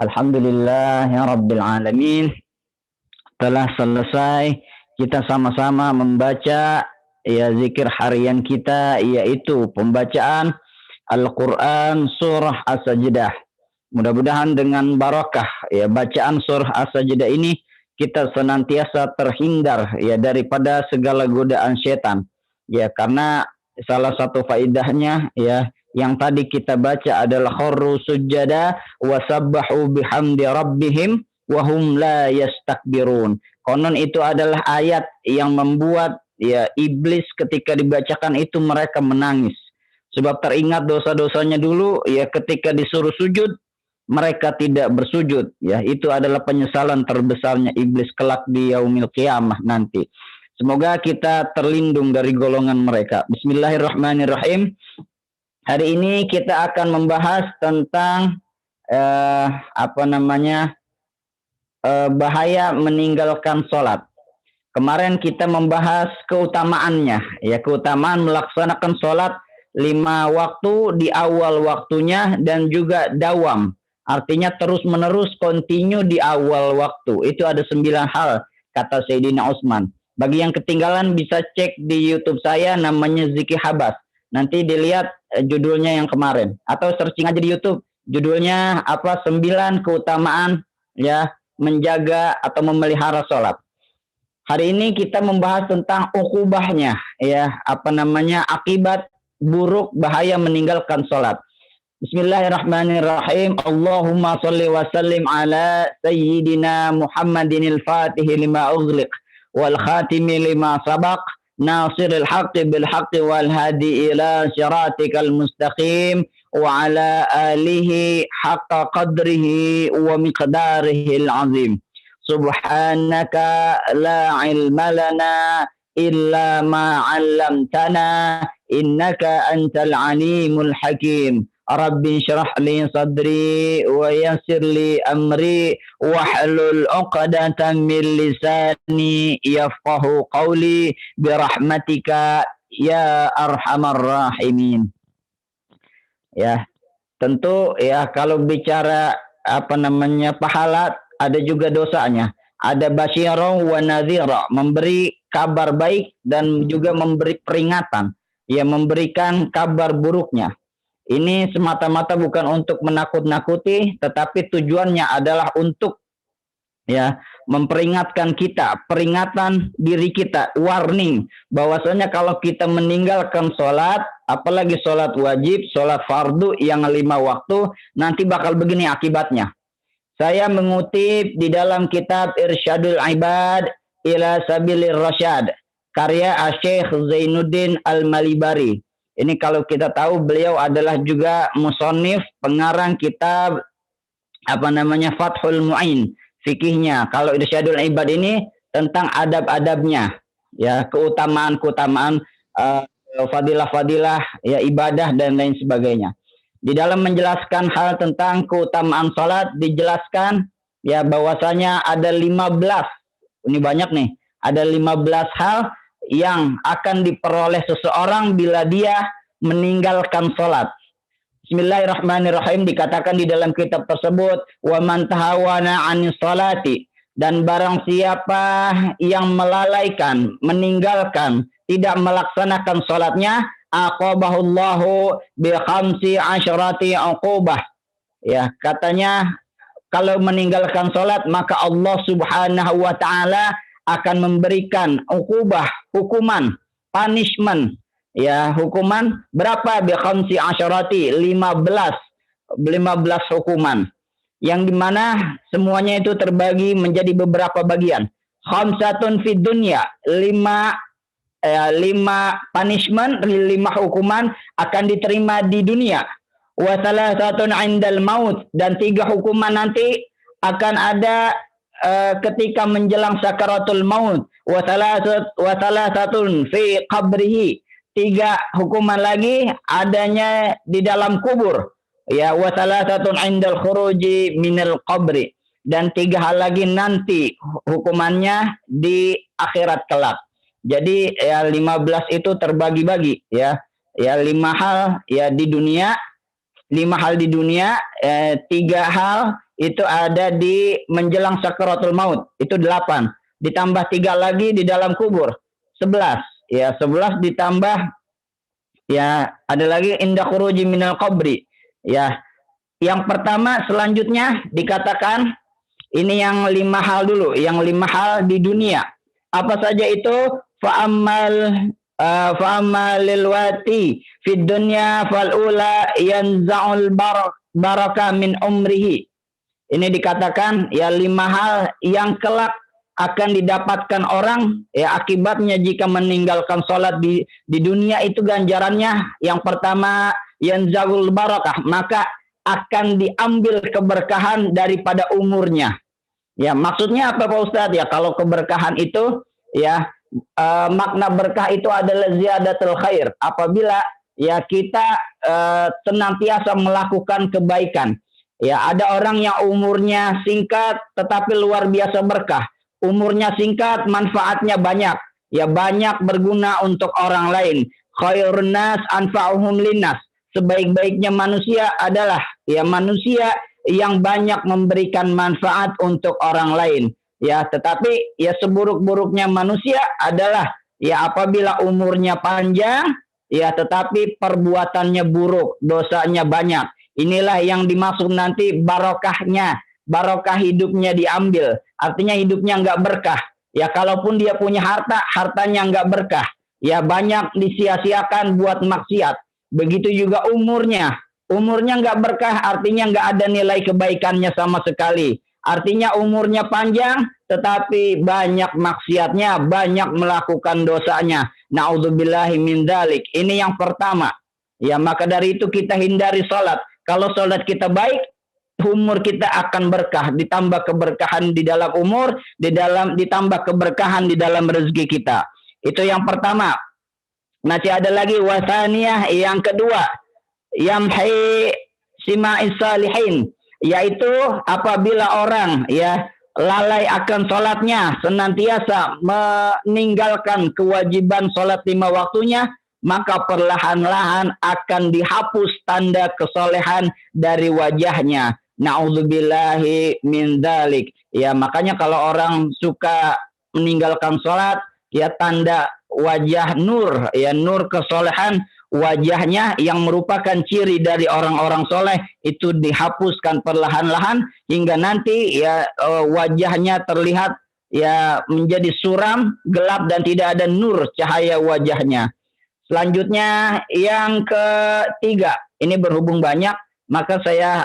Alhamdulillah ya Rabbil Alamin. Telah selesai kita sama-sama membaca ya zikir harian kita, yaitu pembacaan Al-Quran surah As-Sajdah. Mudah-mudahan dengan barakah ya bacaan surah As-Sajdah ini kita senantiasa terhindar ya daripada segala godaan setan. Ya, karena salah satu faedahnya ya yang tadi kita baca adalah kharru sujada wa sabbahu bihamdi rabbihim wa hum la yastakbirun. Konon itu adalah ayat yang membuat ya iblis ketika dibacakan itu mereka menangis. Sebab teringat dosa-dosanya dulu ya ketika disuruh sujud mereka tidak bersujud, ya itu adalah penyesalan terbesarnya iblis kelak di yaumil qiyamah nanti. Semoga kita terlindung dari golongan mereka. Bismillahirrahmanirrahim. Hari ini kita akan membahas tentang bahaya meninggalkan sholat. Kemarin kita membahas keutamaannya, ya keutamaan melaksanakan sholat 5 waktu di awal waktunya dan juga dawam. Artinya terus-menerus continue di awal waktu. Itu ada 9 hal kata Sayyidina Utsman. Bagi yang ketinggalan bisa cek di YouTube saya namanya Ziki Habas. Nanti dilihat judulnya yang kemarin atau searching aja di YouTube. Judulnya apa? 9 keutamaan ya menjaga atau memelihara sholat. Hari ini kita membahas tentang ukubahnya ya akibat buruk bahaya meninggalkan sholat. Bismillahirrahmanirrahim. Allahumma salli wa sallim ala sayyidina Muhammadin al-Fatih lima ughliq wal khatimi lima sabaq nasiril haqqi bil haqqi wal hadi ila siratikal mustaqim wa ala alihi haqqa qadrihi wa miqdarihi al-azim. Subhanaka la ilma lana illa ma 'allamtana innaka antal alimul hakim. Rabbi syrah li sadri wa yassir li amri wahlul 'uqdatam min lisani yafqahu qawli birahmatika ya arhamar rahimin. Ya, tentu ya kalau bicara pahala ada juga dosanya. Ada basyirah wa nadhira, memberi kabar baik dan juga memberi peringatan, ya memberikan kabar buruknya. Ini semata-mata bukan untuk menakut-nakuti, tetapi tujuannya adalah untuk ya memperingatkan kita, peringatan diri kita, warning bahwasanya kalau kita meninggalkan sholat, apalagi sholat wajib, sholat fardu yang 5 waktu, nanti bakal begini akibatnya. Saya mengutip di dalam kitab Irsyadul Ibad ila Sabilir Rasyad karya Syekh Zainuddin Al-Malibari. Ini kalau kita tahu beliau adalah juga musannif, pengarang kitab Fathul Mu'in fikihnya. Kalau Irsyadul Ibad ini tentang adab-adabnya, ya keutamaan-keutamaan fadilah-fadilah ya ibadah dan lain sebagainya. Di dalam menjelaskan hal tentang keutamaan salat dijelaskan ya bahwasanya ada 15. Ini banyak nih. Ada 15 hal yang akan diperoleh seseorang bila dia meninggalkan salat. Bismillahirrahmanirrahim, dikatakan di dalam kitab tersebut, wa man tahawana 'anis salati, dan barang siapa yang melalaikan, meninggalkan, tidak melaksanakan salatnya, aqabahullahu bi khamsi asyrati uqubah. Ya, katanya kalau meninggalkan salat maka Allah Subhanahu wa taala akan memberikan uqubah, hukuman, punishment. Ya, hukuman berapa? Bi khamsi asyrati, 15 hukuman. Yang dimana semuanya itu terbagi menjadi beberapa bagian. Khamsatun fid dunya, 5 punishment, 5 hukuman akan diterima di dunia. Wa salasatun 'indal maut, dan 3 hukuman nanti akan ada ketika menjelang sakaratul maut. Wa salasatun fi qabrihi, 3 hukuman lagi adanya di dalam kubur. Ya, wa salasatun 'indal khuruji minal qabri, dan 3 hal lagi nanti hukumannya di akhirat kelak. Jadi ya 15 itu terbagi-bagi ya. Ya 5 hal ya di dunia, 5 hal di dunia, 3 hal itu ada di menjelang sakaratul maut, itu 8. Ditambah 3 lagi di dalam kubur, 11. Ya, 11 ditambah, ya ada lagi indah khuruji minal qabri. Ya, yang pertama selanjutnya dikatakan ini yang 5 hal dulu, yang 5 hal di dunia. Apa saja itu? Fa'amalil wati fid dunya fal ula yanza'ul baraka min umrihi. Ini dikatakan ya 5 hal yang kelak akan didapatkan orang ya akibatnya jika meninggalkan sholat di dunia itu ganjarannya. Yang pertama yanza'ul barakah, maka akan diambil keberkahan daripada umurnya. Ya, maksudnya apa Pak Ustadz? Ya, kalau keberkahan itu ya makna berkah itu adalah ziyadatul khair. Apabila ya kita senantiasa melakukan kebaikan. Ya, ada orang yang umurnya singkat tetapi luar biasa berkah. Umurnya singkat, manfaatnya banyak. Ya, banyak berguna untuk orang lain. Khairun nas anfa'uhum linnas. Sebaik-baiknya manusia adalah ya manusia yang banyak memberikan manfaat untuk orang lain. Ya, tetapi ya seburuk-buruknya manusia adalah ya apabila umurnya panjang, ya tetapi perbuatannya buruk, dosanya banyak. Inilah yang dimaksud nanti barokahnya, barokah hidupnya diambil. Artinya hidupnya nggak berkah. Ya, kalaupun dia punya harta, hartanya nggak berkah. Ya, banyak disia-siakan buat maksiat. Begitu juga umurnya. Umurnya nggak berkah, artinya nggak ada nilai kebaikannya sama sekali. Artinya umurnya panjang, tetapi banyak maksiatnya, banyak melakukan dosanya. Na'udzubillahi min dzalik. Ini yang pertama. Ya, maka dari itu kita hindari sholat. Kalau sholat kita baik, umur kita akan berkah. Ditambah keberkahan di dalam umur, ditambah keberkahan di dalam rezeki kita. Itu yang pertama. Masih ada lagi wasaniyah yang kedua, yamhi sima'is salihin, yaitu apabila orang ya lalai akan sholatnya, senantiasa meninggalkan kewajiban sholat 5 waktunya, maka perlahan-lahan akan dihapus tanda kesolehan dari wajahnya. Na'udzubillahi min dzalik. Ya, makanya kalau orang suka meninggalkan sholat, ya tanda wajah nur, ya nur kesolehan wajahnya yang merupakan ciri dari orang-orang soleh itu dihapuskan perlahan-lahan hingga nanti ya wajahnya terlihat ya menjadi suram, gelap dan tidak ada nur cahaya wajahnya. Selanjutnya yang ketiga, ini berhubung banyak maka saya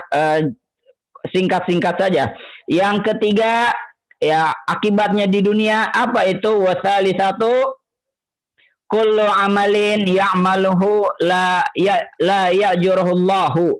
singkat-singkat saja. Yang ketiga ya akibatnya di dunia apa itu? Wasali satu, kullu amalin ya'maluhu la ya'juruhullahu.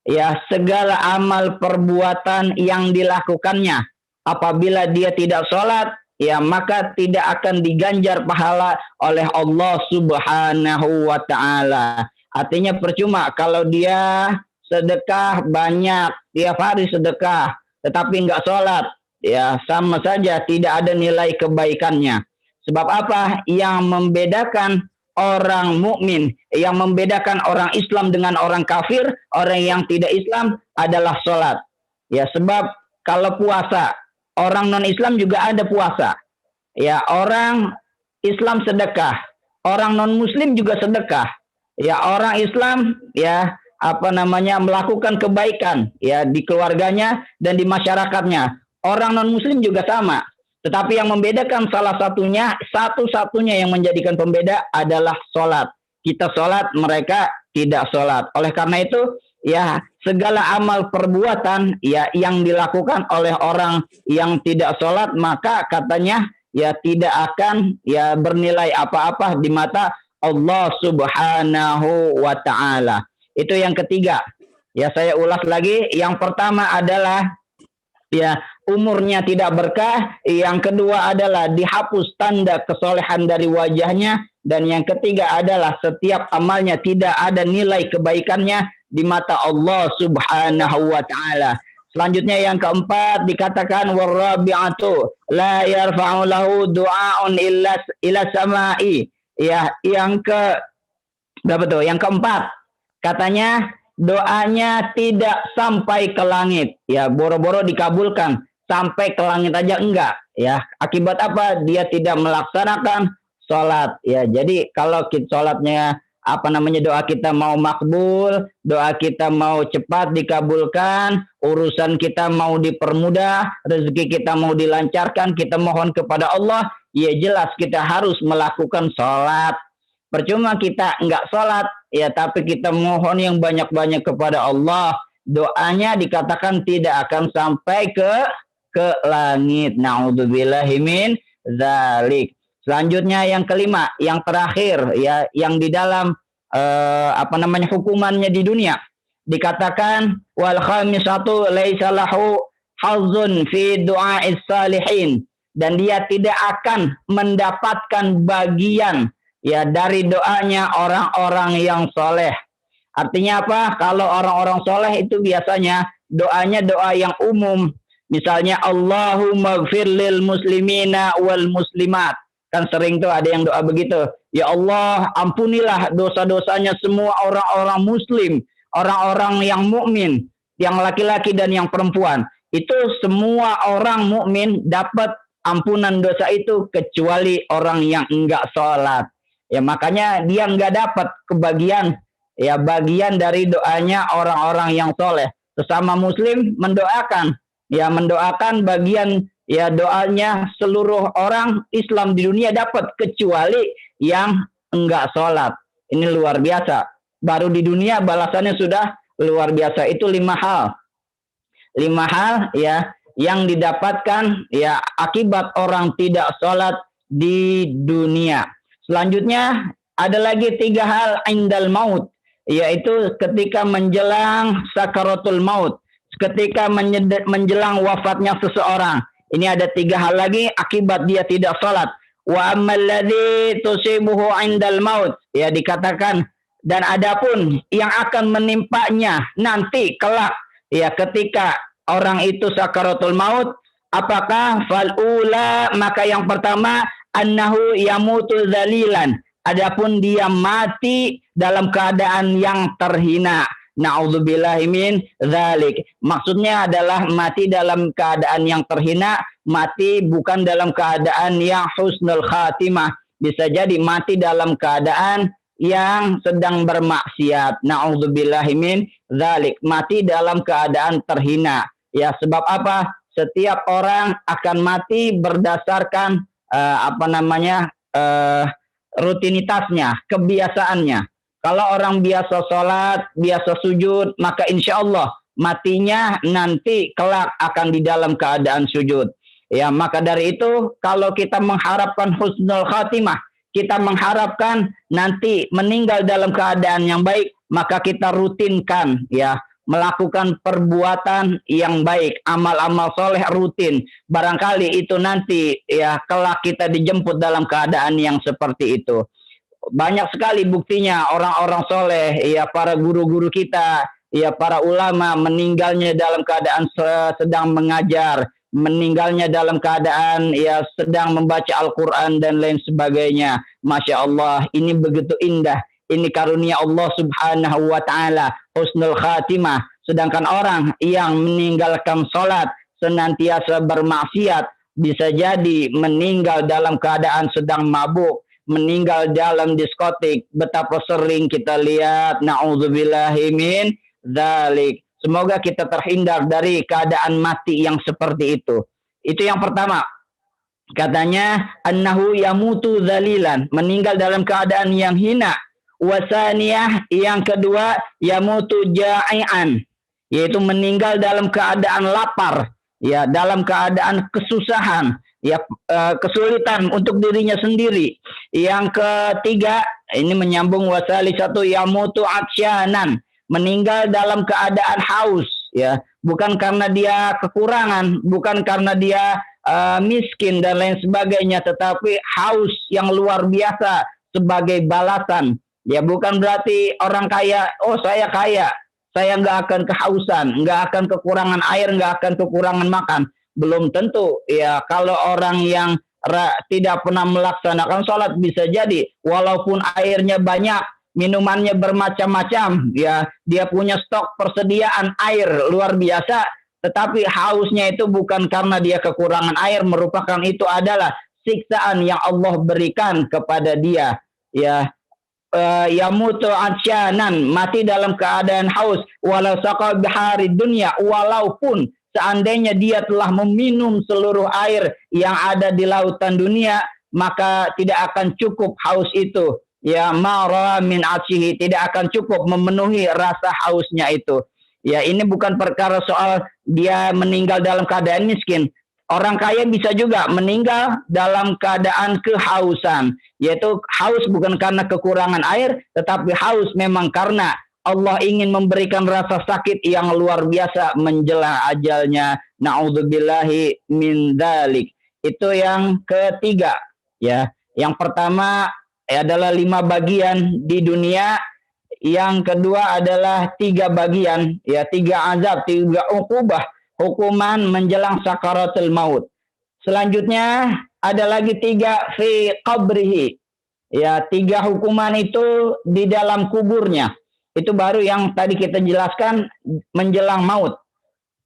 Ya, segala amal perbuatan yang dilakukannya apabila dia tidak sholat, ya maka tidak akan diganjar pahala oleh Allah Subhanahu wa taala. Artinya percuma kalau dia sedekah banyak, tiap hari sedekah, tetapi enggak sholat, ya sama saja tidak ada nilai kebaikannya. Sebab apa? Yang membedakan orang mukmin, yang membedakan orang Islam dengan orang kafir, orang yang tidak Islam adalah sholat. Ya, sebab kalau puasa, orang non-Islam juga ada puasa. Ya, orang Islam sedekah, orang non-Muslim juga sedekah. Ya, orang Islam ya melakukan kebaikan ya di keluarganya dan di masyarakatnya. Orang non-Muslim juga sama. Tetapi yang membedakan salah satunya, satu-satunya yang menjadikan pembeda adalah sholat. Kita sholat, mereka tidak sholat. Oleh karena itu, ya segala amal perbuatan ya yang dilakukan oleh orang yang tidak sholat, maka katanya ya tidak akan ya bernilai apa-apa di mata Allah Subhanahu wa ta'ala. Itu yang ketiga. Ya, saya ulas lagi. Yang pertama adalah ya umurnya tidak berkah, yang kedua adalah dihapus tanda kesolehan dari wajahnya, dan yang ketiga adalah setiap amalnya tidak ada nilai kebaikannya di mata Allah Subhanahu wa taala. Selanjutnya yang keempat dikatakan warabi'atu la yarfa'u lahu du'aun illa sama'i. Ya, yang ke berapa tuh? Yang keempat katanya doanya tidak sampai ke langit. Ya, boro-boro dikabulkan, sampai ke langit aja enggak. Ya, akibat apa? Dia tidak melaksanakan sholat. Ya, jadi kalau kita sholatnya doa kita mau makbul, doa kita mau cepat dikabulkan, urusan kita mau dipermudah, rezeki kita mau dilancarkan, kita mohon kepada Allah, ya jelas kita harus melakukan sholat. Percuma kita enggak sholat, ya tapi kita mohon yang banyak-banyak kepada Allah, doanya dikatakan tidak akan sampai ke langit. Na'udzubillahi min dzalik. Selanjutnya yang kelima, yang terakhir ya, yang di dalam hukumannya di dunia dikatakan wal khamisatu laisa lahu hazzun fi du'a'is salihin, dan dia tidak akan mendapatkan bagian ya dari doanya orang-orang yang soleh. Artinya apa? Kalau orang-orang soleh itu biasanya doanya doa yang umum. Misalnya Allahumma gfir lil muslimina wal muslimat. Kan sering tuh ada yang doa begitu. Ya Allah, ampunilah dosa-dosanya semua orang-orang muslim, orang-orang yang mukmin, yang laki-laki dan yang perempuan. Itu semua orang mukmin dapat ampunan dosa itu kecuali orang yang enggak sholat. Ya makanya dia enggak dapat kebagian ya bagian dari doanya orang-orang yang soleh. Sesama muslim mendoakan bagian ya doanya seluruh orang Islam di dunia dapat kecuali yang enggak sholat. Ini luar biasa. Baru di dunia balasannya sudah luar biasa. Itu 5 hal. 5 hal ya yang didapatkan ya akibat orang tidak sholat di dunia. Selanjutnya ada lagi 3 hal indal maut, yaitu ketika menjelang sakaratul maut, ketika menjelang wafatnya seseorang. Ini ada 3 hal lagi akibat dia tidak sholat. Wa ammal ladzi tusibuhu indal maut, ya dikatakan, dan adapun yang akan menimpanya nanti kelak ya ketika orang itu sakaratul maut, apakah falula, maka yang pertama annahu yamutu dzalilan, adapun dia mati dalam keadaan yang terhina. Na'udzubillahi min dzalik. Maksudnya adalah mati dalam keadaan yang terhina, mati bukan dalam keadaan yang husnul khatimah. Bisa jadi mati dalam keadaan yang sedang bermaksiat. Na'udzubillahi min dzalik. Mati dalam keadaan terhina. Ya, sebab apa? Setiap orang akan mati berdasarkan rutinitasnya, kebiasaannya. Kalau orang biasa sholat, biasa sujud, maka insya Allah matinya nanti kelak akan di dalam keadaan sujud. Ya, maka dari itu kalau kita mengharapkan husnul khatimah, kita mengharapkan nanti meninggal dalam keadaan yang baik, maka kita rutinkan ya melakukan perbuatan yang baik, amal-amal soleh rutin. Barangkali itu nanti ya kelak kita dijemput dalam keadaan yang seperti itu. Banyak sekali buktinya orang-orang soleh, ya para guru-guru kita, ya para ulama meninggalnya dalam keadaan sedang mengajar, meninggalnya dalam keadaan ya sedang membaca Al-Quran dan lain sebagainya. Masya Allah, ini begitu indah. Ini karunia Allah subhanahu wa ta'ala, husnul khatimah. Sedangkan orang yang meninggalkan sholat, senantiasa bermaksiat, bisa jadi meninggal dalam keadaan sedang mabuk, meninggal dalam diskotik. Betapa sering kita lihat. Na'udzubillahi min dzalik. Semoga kita terhindar dari keadaan mati yang seperti itu. Itu yang pertama. Katanya annahu yamutu dzalilan, meninggal dalam keadaan yang hina. Wasaniyah, yang kedua yamutu ja'ian, yaitu meninggal dalam keadaan lapar, ya dalam keadaan kesusahan, ya kesulitan untuk dirinya sendiri. Yang ketiga, ini menyambung wasali satu, yamutu atsyanan, meninggal dalam keadaan haus, ya bukan karena dia kekurangan, bukan karena dia miskin dan lain sebagainya, tetapi haus yang luar biasa sebagai balasan. Ya bukan berarti orang kaya, oh saya kaya, saya nggak akan kehausan, nggak akan kekurangan air, nggak akan kekurangan makan. Belum tentu. Ya kalau orang yang tidak pernah melaksanakan sholat bisa jadi walaupun airnya banyak, minumannya bermacam-macam, ya, dia punya stok persediaan air luar biasa, tetapi hausnya itu bukan karena dia kekurangan air, merupakan itu adalah siksaan yang Allah berikan kepada dia, ya. Yamutu atsyanan, mati dalam keadaan haus, walau saqa bihari dunia, walaupun seandainya dia telah meminum seluruh air yang ada di lautan dunia, maka tidak akan cukup haus itu. Ya, mara min atsihi, tidak akan cukup memenuhi rasa hausnya itu. Ya, ini bukan perkara soal dia meninggal dalam keadaan miskin. Orang kaya bisa juga meninggal dalam keadaan kehausan, yaitu haus bukan karena kekurangan air, tetapi haus memang karena Allah ingin memberikan rasa sakit yang luar biasa menjelang ajalnya. Na'udzubillahi min dzalik. Itu yang ketiga, ya. Yang pertama adalah 5 bagian di dunia, yang kedua adalah 3 bagian, ya, 3 azab, 3 uqubah, hukuman menjelang sakaratul maut. Selanjutnya ada lagi 3 fi qabrihi. Ya, 3 hukuman itu di dalam kuburnya. Itu baru yang tadi kita jelaskan menjelang maut.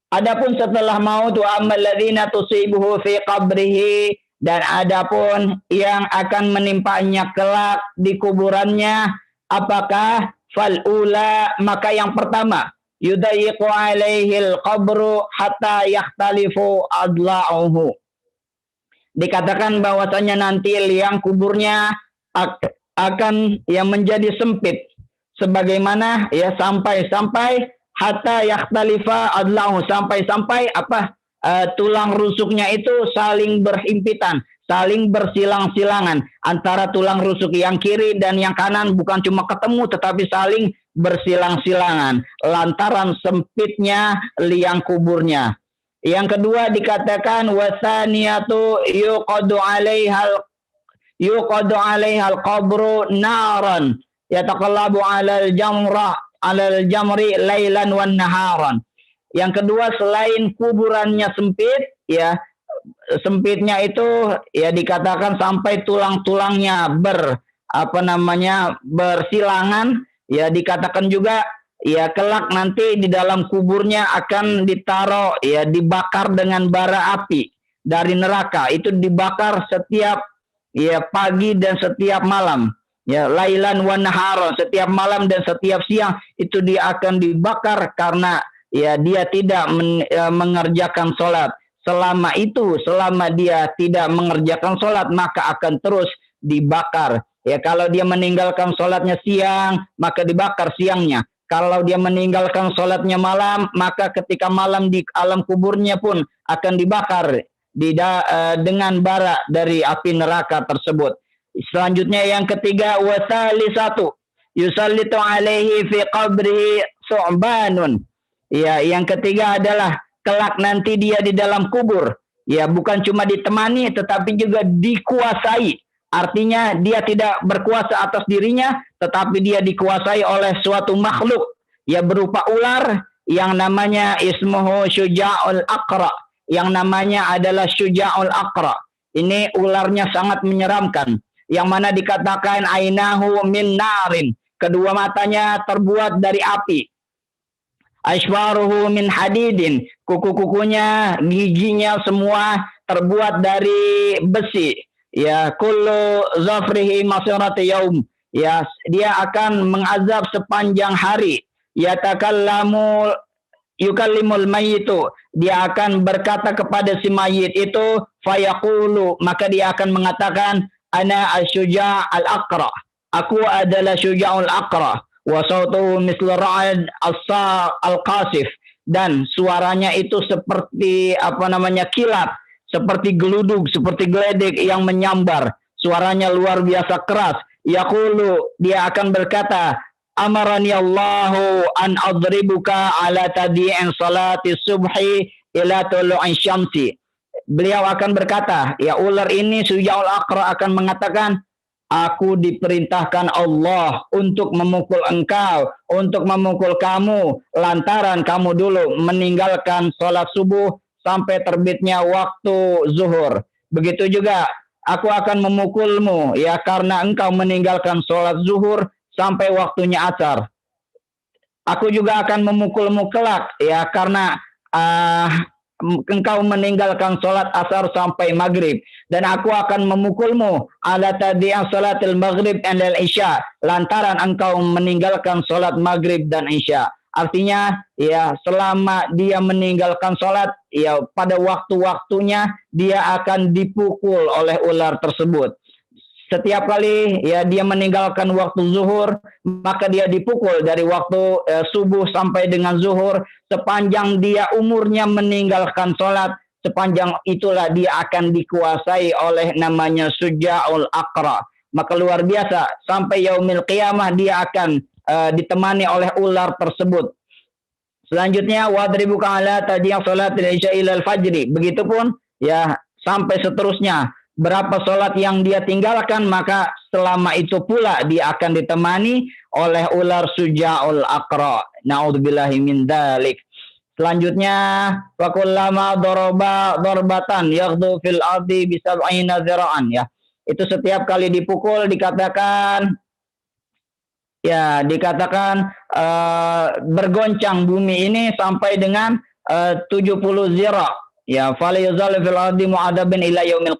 Adapun setelah maut, wa ammal ladzina tusibuhu fi qabrihi, dan adapun yang akan menimpanya kelak di kuburannya, apakah fal ula, maka yang pertama, yudayiqu alaihil qabru hatta yakhtalifu adla'uhu. Dikatakan bahwasanya nanti liang kuburnya akan yang menjadi sempit, sebagaimana ya sampai hatta yakhtalifa adla'uhu, sampai apa, tulang rusuknya itu saling berhimpitan, saling bersilang-silangan antara tulang rusuk yang kiri dan yang kanan, bukan cuma ketemu tetapi saling bersilang-silangan lantaran sempitnya liang kuburnya. Yang kedua dikatakan wasaniyatu yuqadu alaihal qabru naran yataqallabu alal jamri lailan wan naharan. Yang kedua, selain kuburannya sempit, ya, sempitnya itu ya dikatakan sampai tulang-tulangnya bersilangan, ya, dikatakan juga ya kelak nanti di dalam kuburnya akan ditaruh, ya, dibakar dengan bara api dari neraka. Itu dibakar setiap ya pagi dan setiap malam. Ya, lailan wan naharan, setiap malam dan setiap siang itu dia akan dibakar karena ya dia tidak mengerjakan sholat. Selama dia tidak mengerjakan sholat, maka akan terus dibakar. Ya, kalau dia meninggalkan sholatnya siang, maka dibakar siangnya. Kalau dia meninggalkan sholatnya malam, maka ketika malam di alam kuburnya pun akan dibakar dengan bara dari api neraka tersebut. Selanjutnya yang ketiga, wasalisatu yusallitu alaihi fi qabrihi su'banun. Ya, yang ketiga adalah kelak nanti dia di dalam kubur, ya, bukan cuma ditemani tetapi juga dikuasai. Artinya dia tidak berkuasa atas dirinya, tetapi dia dikuasai oleh suatu makhluk, ya, berupa ular yang namanya ismuhu Syuja'ul Aqra, yang namanya adalah Syuja'ul Aqra. Ini ularnya sangat menyeramkan, yang mana dikatakan ainahu min narin, kedua matanya terbuat dari api. Ashwaruhu min hadidin, kuku-kukunya, giginya semua terbuat dari besi. Ya, kullu zafrihi masirati yaum. Ya, dia akan mengazab sepanjang hari. Yatakallamu yukallimul mayyitu, dia akan berkata kepada si mayit itu, fayaqulu, maka dia akan mengatakan, ana asyuja' al-aqra, aku adalah syuja'ul aqra. Wa sautuhu mislu ra'ad al-qasif, dan suaranya itu seperti kilat, seperti geludug, seperti geledek yang menyambar. Suaranya luar biasa keras. Yaqulu, dia akan berkata, amarani Allahu an adribuka ala tadi'in salati subhi ila tulu'in syamsi. Beliau akan berkata, ya, ular ini Syuja'ul Aqra akan mengatakan, aku diperintahkan Allah untuk memukul engkau, untuk memukul kamu, lantaran kamu dulu meninggalkan sholat subuh sampai terbitnya waktu zuhur. Begitu juga aku akan memukulmu, ya, karena engkau meninggalkan sholat zuhur sampai waktunya asar. Aku juga akan memukulmu kelak, ya, karena engkau meninggalkan sholat asar sampai maghrib, dan aku akan memukulmu ala tadi'an sholatil maghrib dan isya, lantaran engkau meninggalkan sholat maghrib dan isya. Artinya, ya, selama dia meninggalkan sholat, ya, pada waktu-waktunya dia akan dipukul oleh ular tersebut. Setiap kali, ya, dia meninggalkan waktu zuhur, maka dia dipukul dari waktu subuh sampai dengan zuhur. Sepanjang dia umurnya meninggalkan sholat, sepanjang itulah dia akan dikuasai oleh namanya Suja'ul Aqra. Maka luar biasa, sampai yaumil qiyamah dia akan ditemani oleh ular tersebut. Selanjutnya, wadribuka ala tadiyang sholatil isya ilal fajri. Begitupun, ya, sampai seterusnya. Berapa sholat yang dia tinggalkan, maka selama itu pula dia akan ditemani oleh ular Suja'ul Aqra. Na'udzubillahi min dzalik. Selanjutnya, wa kullama daraba darbatan yaghdu fil ardi bi sab'ina zira'an, ya. Itu setiap kali dipukul dikatakan, ya, dikatakan bergoncang bumi ini sampai dengan 70 zira'. Ya, fala yazal fil ardi mu'adzabin ila yaumil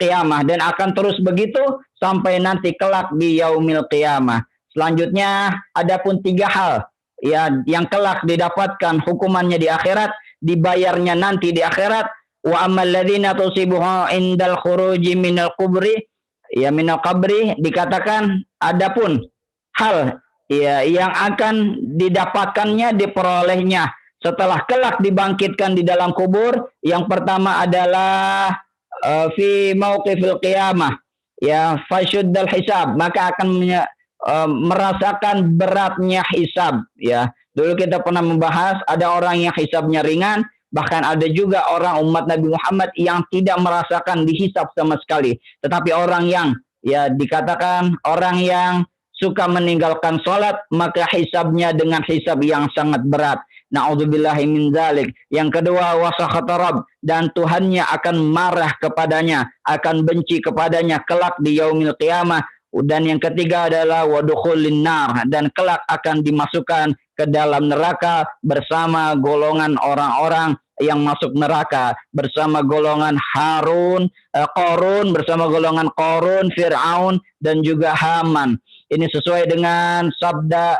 qiyamah, dan akan terus begitu sampai nanti kelak di yaumil qiyamah. Selanjutnya, adapun 3 hal, ya, yang kelak didapatkan hukumannya di akhirat, dibayarnya nanti di akhirat. Wa ammal ladzina tusibuhu indal khuruji minal kubri, ya, minal qabri, dikatakan adapun hal, ya, yang akan didapatkannya, diperolehnya setelah kelak dibangkitkan di dalam kubur. Yang pertama adalah fi mauqifil qiyamah, ya, fasyuddal hisab, maka akan merasakan beratnya hisab, ya. Dulu kita pernah membahas ada orang yang hisabnya ringan, bahkan ada juga orang umat Nabi Muhammad yang tidak merasakan dihisab sama sekali. Tetapi orang yang, ya, dikatakan orang yang suka meninggalkan sholat, maka hisabnya dengan hisab yang sangat berat. Na'udzubillahi min dzalik. Yang kedua, wasakhatarab, dan Tuhannya akan marah kepadanya, akan benci kepadanya kelak di yaumil qiyamah. Dan yang ketiga adalah wadukhulin nar, dan kelak akan dimasukkan ke dalam neraka bersama golongan orang-orang yang masuk neraka, bersama golongan Qarun, bersama golongan Qarun, Fir'aun, dan juga Haman. Ini sesuai dengan sabda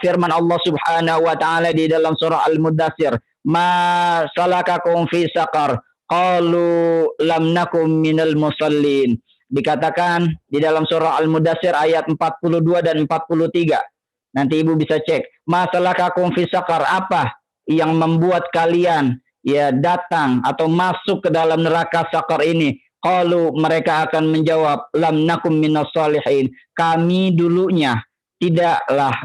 firman Allah Subhanahu wa taala di dalam surah Al-Muddatsir, "Ma salakakum fi saqar? Qalu lam nakum minal musallin." Dikatakan di dalam surah Al-Muddatsir ayat 42 dan 43. Nanti Ibu bisa cek. "Ma salakakum fi saqar?" Apa yang membuat kalian, ya, datang atau masuk ke dalam neraka Saqar ini? Qalu, mereka akan menjawab, lam nakum minas salihin. Kami dulunya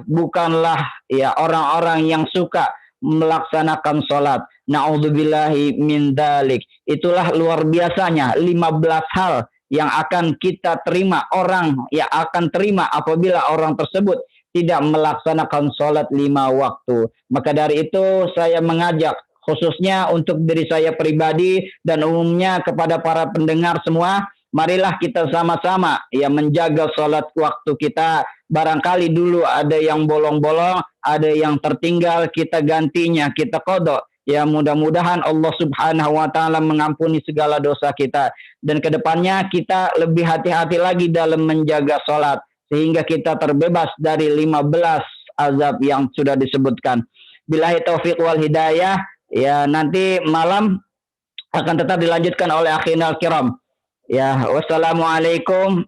bukanlah, ya, orang-orang yang suka melaksanakan sholat. Na'udzubillahi min dzalik. Itulah luar biasanya 15 hal yang akan kita terima, orang yang akan terima apabila orang tersebut tidak melaksanakan sholat 5 waktu. Maka dari itu saya mengajak khususnya untuk diri saya pribadi dan umumnya kepada para pendengar semua, marilah kita sama-sama, ya, menjaga sholat waktu kita. Barangkali dulu ada yang bolong-bolong, ada yang tertinggal, kita gantinya, kita qadha. Ya, mudah-mudahan Allah Subhanahu wa taala mengampuni segala dosa kita, dan kedepannya kita lebih hati-hati lagi dalam menjaga sholat sehingga kita terbebas dari 15 azab yang sudah disebutkan. Billahi taufiq wal hidayah. Ya, nanti malam akan tetap dilanjutkan oleh akhinal kiram. Ya, wassalamualaikum.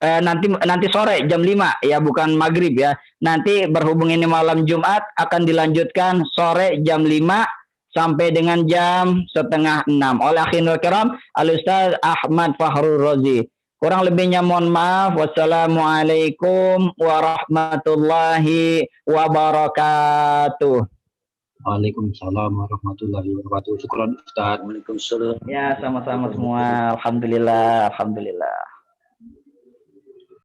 Nanti sore jam 5, ya, bukan maghrib, ya. Nanti berhubung ini malam Jumat akan dilanjutkan sore jam 5 sampai dengan jam 5:30 oleh akhinal kiram Al-Ustaz Ahmad Fahrul Razi. Kurang lebihnya mohon maaf. Wassalamualaikum warahmatullahi wabarakatuh. Waalaikumsalam warahmatullahi wabarakatuh. Syukran Ustaz. Waalaikumsalam. Ya, sama-sama semua. Alhamdulillah, alhamdulillah.